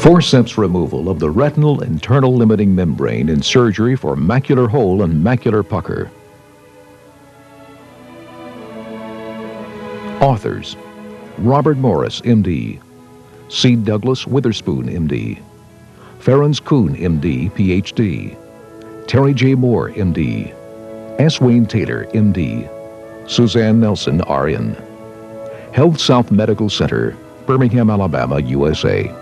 Forceps removal of the retinal internal limiting membrane in surgery for macular hole and macular pucker. Authors: Robert Morris, M.D., C. Douglas Witherspoon, M.D., Ferenc Kuhn, M.D., Ph.D., Terry J. Moore, M.D., S. Wayne Taylor, M.D., Suzanne Nelson, R.N. Health South Medical Center, Birmingham, Alabama, USA.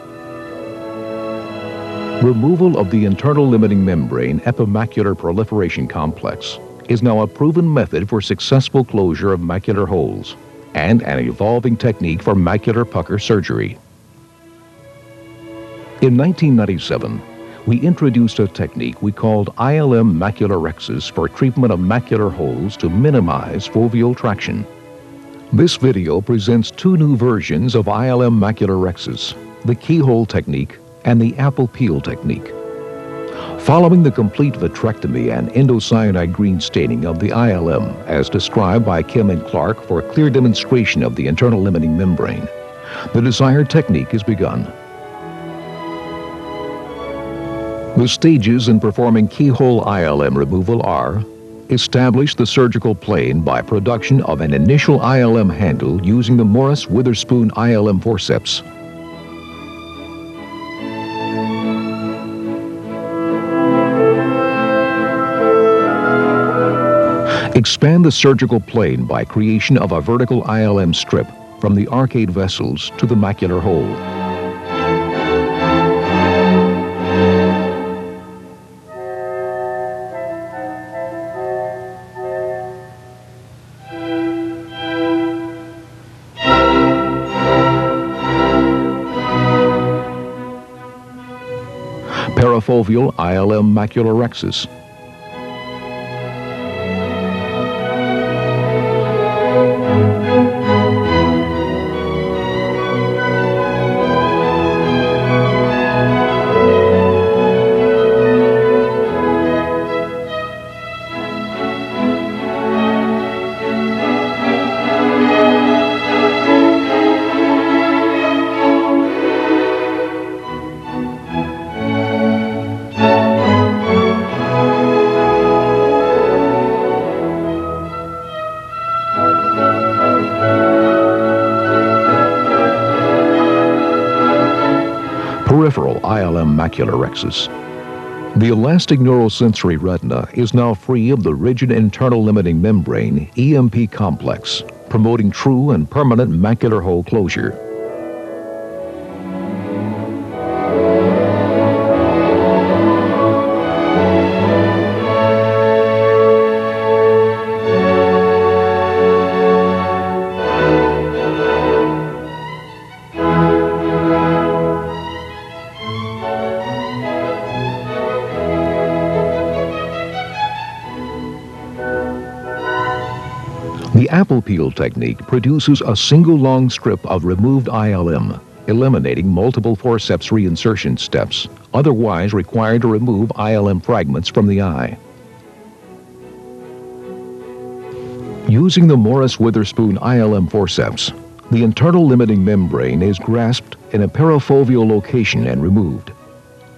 Removal of the internal limiting membrane epimacular proliferation complex is now a proven method for successful closure of macular holes and an evolving technique for macular pucker surgery. In 1997, we introduced a technique we called ILM maculorhexis for treatment of macular holes to minimize foveal traction. This video presents two new versions of ILM maculorhexis, the keyhole technique and the apple peel technique. Following the complete vitrectomy and endocyanide green staining of the ILM, as described by Kim and Clark for clear demonstration of the internal limiting membrane, the desired technique is begun. The stages in performing keyhole ILM removal are: establish the surgical plane by production of an initial ILM handle using the Morris Witherspoon ILM forceps. Expand the surgical plane by creation of a vertical ILM strip from the arcade vessels to the macular hole. Parafoveal ILM maculorhexis. Peripheral ILM maculorhexis. The elastic neurosensory retina is now free of the rigid internal limiting membrane EMP complex, promoting true and permanent macular hole closure. The apple peel technique produces a single long strip of removed ILM, eliminating multiple forceps reinsertion steps, otherwise required to remove ILM fragments from the eye. Using the Morris Witherspoon ILM forceps, the internal limiting membrane is grasped in a parafoveal location and removed.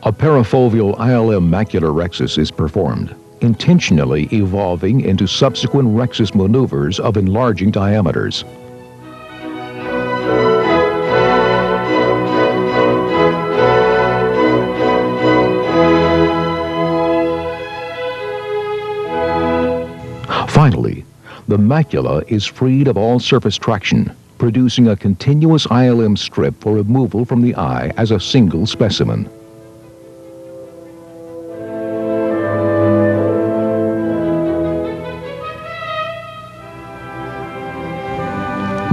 A parafoveal ILM maculorhexis is performed, intentionally evolving into subsequent rhexis maneuvers of enlarging diameters. Finally, the macula is freed of all surface traction, producing a continuous ILM strip for removal from the eye as a single specimen.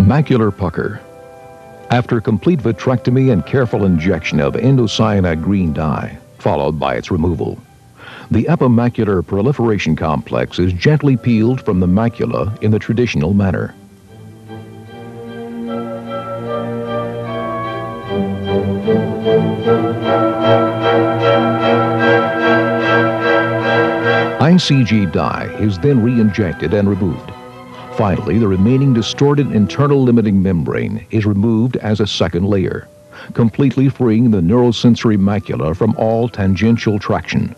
Macular pucker. After complete vitrectomy and careful injection of endocyanide green dye, followed by its removal, the epimacular proliferation complex is gently peeled from the macula in the traditional manner. ICG dye is then re-injected and removed. Finally, the remaining distorted internal limiting membrane is removed as a second layer, completely freeing the neurosensory macula from all tangential traction.